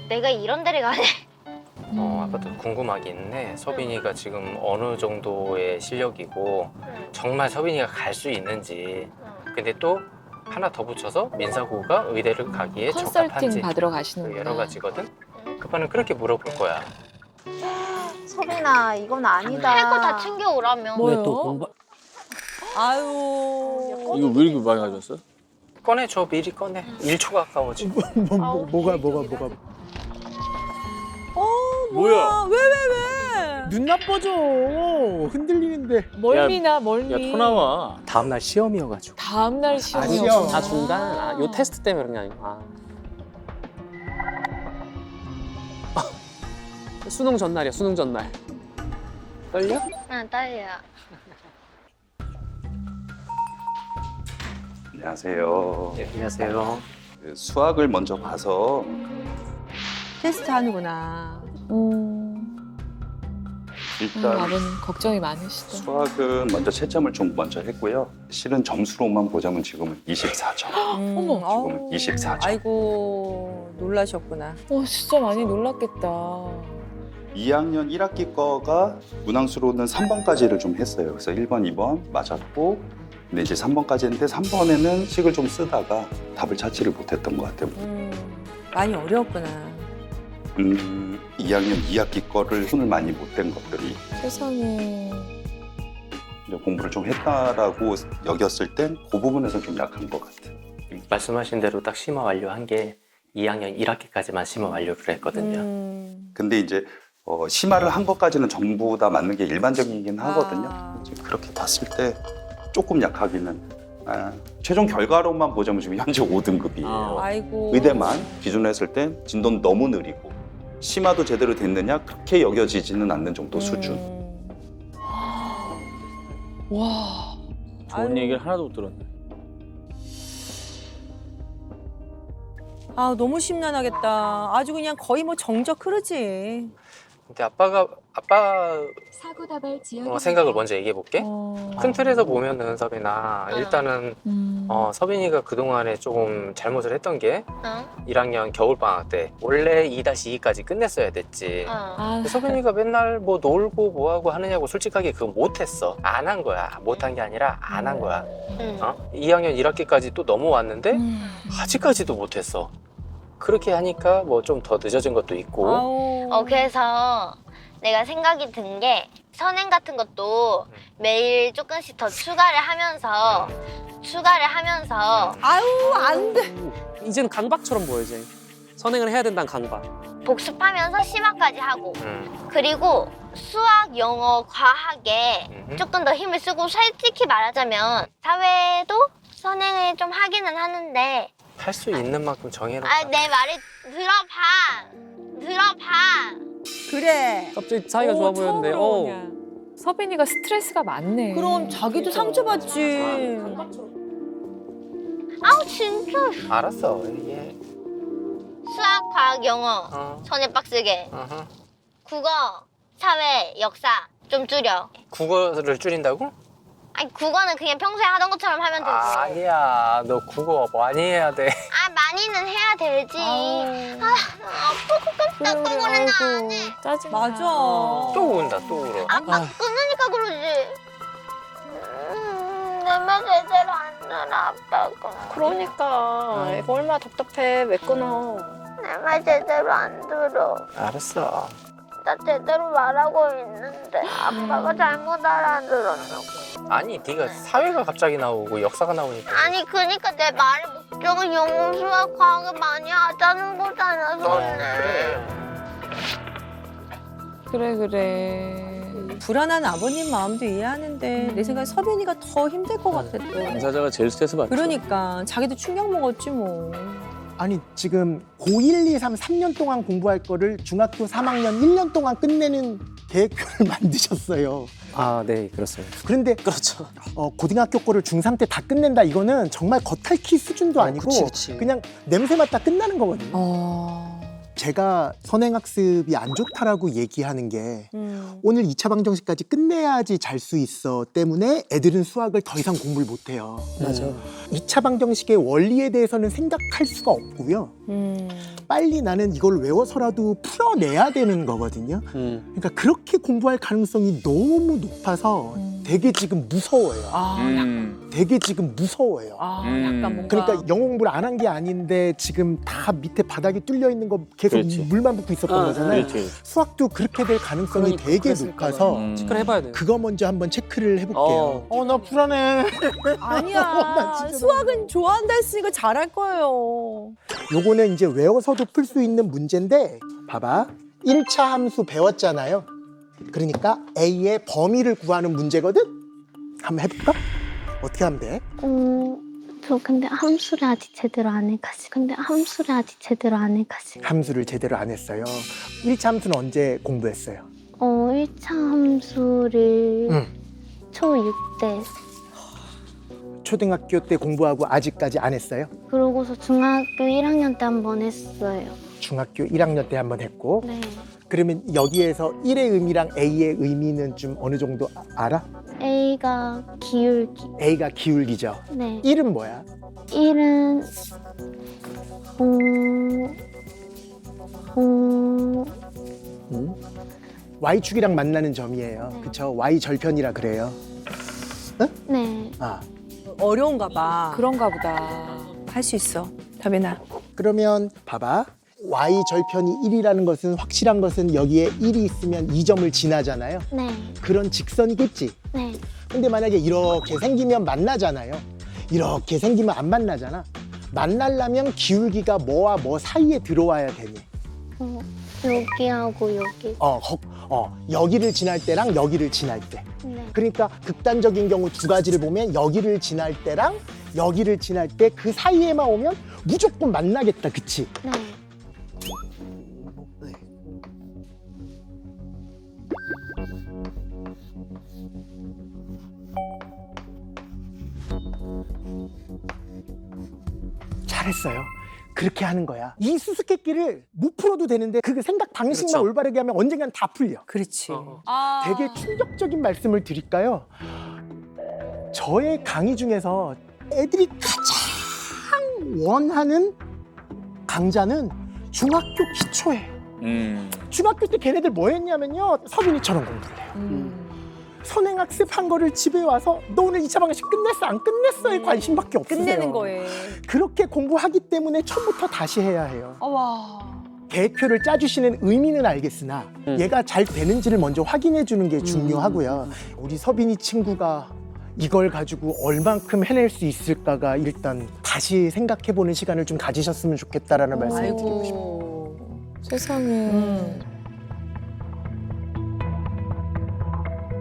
내가 이런 데를 가네. 아빠도 궁금하긴 해. 서빈이가 지금 어느 정도의 실력이고 정말 서빈이가 갈 수 있는지. 근데 또 하나 더 붙여서 민사고가 의대를 가기에 컨설팅 적합한지 받으러 그 가시는구나. 여러 가지거든. 급하는 그렇게 물어볼 거야. 서빈아, 이건 아니다. 할 거 다 챙겨오라며. 뭐요? 또 공부 아유. 이거 왜 이렇게 많이 가졌어? 꺼내줘, 미리 꺼내. 1초 가까워 지금. 뭐가 뭐야? 왜? 눈 나빠져. 흔들리는데. 멀미나 멀미. 야 토 나와. 다음날 시험이어가지고. 다음날 시험이 시험. 없어. 아 중간? 요 테스트 때문에 그런 게 아니고. 수능 전날이야, 수능 전날. 떨려? 응, 딸이야. 안녕하세요. 네, 안녕하세요. 그 수학을 먼저 봐서 테스트 하는구나. 일단 아버님 걱정이 많으시다. 수학은 먼저 채점을 좀 먼저 했고요. 실은 점수로만 보자면 지금은 24점. 어머. 지금은 24점. 아이고 놀라셨구나. 진짜 많이 놀랐겠다. 2학년 1학기 거가 문항수로는 3번까지를 좀 했어요. 그래서 1번, 2번 맞았고 근데 이제 3번까지 했는데 3번에는 식을 좀 쓰다가 답을 찾지를 못했던 것 같아요. 많이 어려웠구나. 2학년 2학기 거를 손을 많이 못 댄 것들이 세상에. 이제 공부를 좀 했다라고 여겼을 땐 그 부분에서 좀 약한 것 같아요. 말씀하신 대로 딱 심화 완료한 게 2학년 1학기까지만 심화 완료를 했거든요. 근데 이제 심화를 한 것까지는 전부 다 맞는 게 일반적이긴 하거든요. 아. 이제 그렇게 봤을 때 조금 약하기는 최종 결과로만 보자면 지금 현재 5등급이에요. 아이고. 의대만 기준으로 했을 땐 진도는 너무 느리고 심화도 제대로 됐느냐 그렇게 여겨지지는 않는 정도 수준. 와. 좋은 아유. 얘기를 하나도 못 들었네. 아 너무 심란하겠다. 아주 그냥 거의 뭐 정적 흐르지. 근데 아빠 사고 다발 지역. 생각을 먼저 얘기해 볼게. 큰 틀에서 보면은 서빈아, 어. 일단은 서빈이가 그동안에 조금 잘못을 했던 게 응? 1학년 겨울방학 때 원래 2-2까지 끝냈어야 됐지. 응. 서빈이가 맨날 뭐 놀고 뭐하고 하느냐고 솔직하게 그거 못했어. 안 한 거야. 못한 게 아니라 안 한 거야. 응. 2학년 1학기까지 또 넘어왔는데 아직까지도 못했어. 그렇게 하니까 뭐 좀 더 늦어진 것도 있고. 아우. 그래서 내가 생각이 든 게 선행 같은 것도 매일 조금씩 더 추가를 하면서 아유 안 돼. 이제는 강박처럼 보여, 이제. 선행을 해야 된다는 강박. 복습하면서 심화까지 하고 그리고 수학, 영어, 과학에 조금 더 힘을 쓰고 솔직히 말하자면 사회도 선행을 좀 하기는 하는데 할 수 있는 만큼 정해놓자. 내 말을 들어봐. 그래. 갑자기 사이가 좋아 보였는데. 서빈이가 스트레스가 많네. 그럼 자기도 상처받지. 아우 진짜 알았어. 예. 수학, 과학, 영어 전에 빡세게 국어, 사회, 역사 좀 줄여. 국어를 줄인다고? 아니 국어는 그냥 평소에 하던 것처럼 하면 되고. 아니야. 너 국어 많이 해야 돼. 많이는 해야 되지. 아프고 깜짝도 그러나 안 해. 짜증. 맞아. 또 운다, 또 울어. 끊으니까 그러지. 내 말 제대로 안 들어 아빠가. 그러니까 애가 얼마나 답답해. 왜 끊어? 내 말 제대로 안 들어. 알았어. 나 제대로 말하고 있는데 아빠가 잘못 알아들었나. 아니, 네가 사회가 갑자기 나오고 역사가 나오니까. 아니 그러니까 내 말의 목적은 영어, 수학, 과학을 많이 하자는 거잖아, 선생. 그래. 불안한 아버님 마음도 이해하는데 내 생각에 서빈이가 더 힘들 것 같아 또. 당사자가 제일 스트레스 받죠. 그러니까 자기도 충격 먹었지 뭐. 아니 지금 고1, 2, 3, 3년 동안 공부할 거를 중학교 3학년 1년 동안 끝내는 계획표를 만드셨어요. 아, 네, 그렇습니다. 그런데 그렇죠. 고등학교 거를 중3 때 다 끝낸다 이거는 정말 겉핥기 수준도 아니고 그치. 그냥 냄새 맡다 끝나는 거거든요. 제가 선행학습이 안 좋다라고 얘기하는 게 오늘 2차 방정식까지 끝내야지 잘 수 있어 때문에 애들은 수학을 더 이상 공부를 못 해요. 맞아. 2차 방정식의 원리에 대해서는 생각할 수가 없고요. 빨리 나는 이걸 외워서라도 풀어내야 되는 거거든요. 그러니까 그렇게 공부할 가능성이 너무 높아서 되게 지금 무서워요. 되게 지금 무서워요. 약간 뭔가. 그러니까 영어 공부를 안 한 게 아닌데 지금 다 밑에 바닥이 뚫려 있는 거 계속 그렇지. 물만 붓고 있었던 거잖아요. 그렇지. 수학도 그렇게 될 가능성이 그러니까, 되게 그랬을까 높아서 체크를 해봐야 돼. 그거 먼저 한번 체크를 해볼게요. 나 불안해. 아니야. 수학은 좋아한다 했으니까 잘할 거예요. 요거는 이제 외워서도 풀 수 있는 문제인데 봐봐. 1차 함수 배웠잖아요. 그러니까 A의 범위를 구하는 문제거든? 한번 해볼까? 어떻게 하면 돼? 저 근데 함수를 아직 제대로 안 해가지고. 함수를 제대로 안 했어요. 1차 함수는 언제 공부했어요? 1차 함수를 응. 초6 때. 초등학교 때 공부하고 아직까지 안 했어요? 그러고서 중학교 1학년 때 한 번 했어요. 중학교 1학년 때 한 번 했고 네. 그러면 여기에서 1의 의미랑 A의 의미는 좀 어느 정도 알아? A가 기울기. A가 기울기죠. 네. 1은 뭐야? 1은 Y축이랑 만나는 점이에요. 네. 그쵸? Y 절편이라 그래요. 네. 아, 어려운가 봐. 그런가 보다. 할 수 있어. 다빈아. 그러면 봐봐. Y 절편이 1이라는 것은 확실한 것은 여기에 1이 있으면 2점을 지나잖아요. 네. 그런 직선이겠지. 네. 근데 만약에 이렇게 생기면 만나잖아요. 이렇게 생기면 안 만나잖아. 만나려면 기울기가 뭐와 뭐 사이에 들어와야 되니. 여기하고 여기. 여기를 지날 때랑 여기를 지날 때. 네. 그러니까 극단적인 경우 두 가지를 보면 여기를 지날 때랑 여기를 지날 때 그 사이에만 오면 무조건 만나겠다. 그치? 네. 잘했어요. 그렇게 하는 거야. 이 수수께끼를 못 풀어도 되는데 그 생각 방식만 그렇죠. 올바르게 하면 언젠간 다 풀려. 그렇지. 되게 충격적인 말씀을 드릴까요? 저의 강의 중에서 애들이 가장 원하는 강좌는 중학교 기초예요. 중학교 때 걔네들 뭐 했냐면요. 서빈이처럼 공부를 해요. 선행학습한 거를 집에 와서 너 오늘 2차 방정식 끝냈어? 안 끝냈어에 관심밖에 없으세요. 끝내는 거에. 그렇게 공부하기 때문에 처음부터 다시 해야 해요. 와. 계획표를 짜주시는 의미는 알겠으나 얘가 잘 되는지를 먼저 확인해 주는 게 중요하고요. 우리 서빈이 친구가 이걸 가지고 얼만큼 해낼 수 있을까가 일단 다시 생각해 보는 시간을 좀 가지셨으면 좋겠다라는 말씀을 드리고 싶어요. 세상에.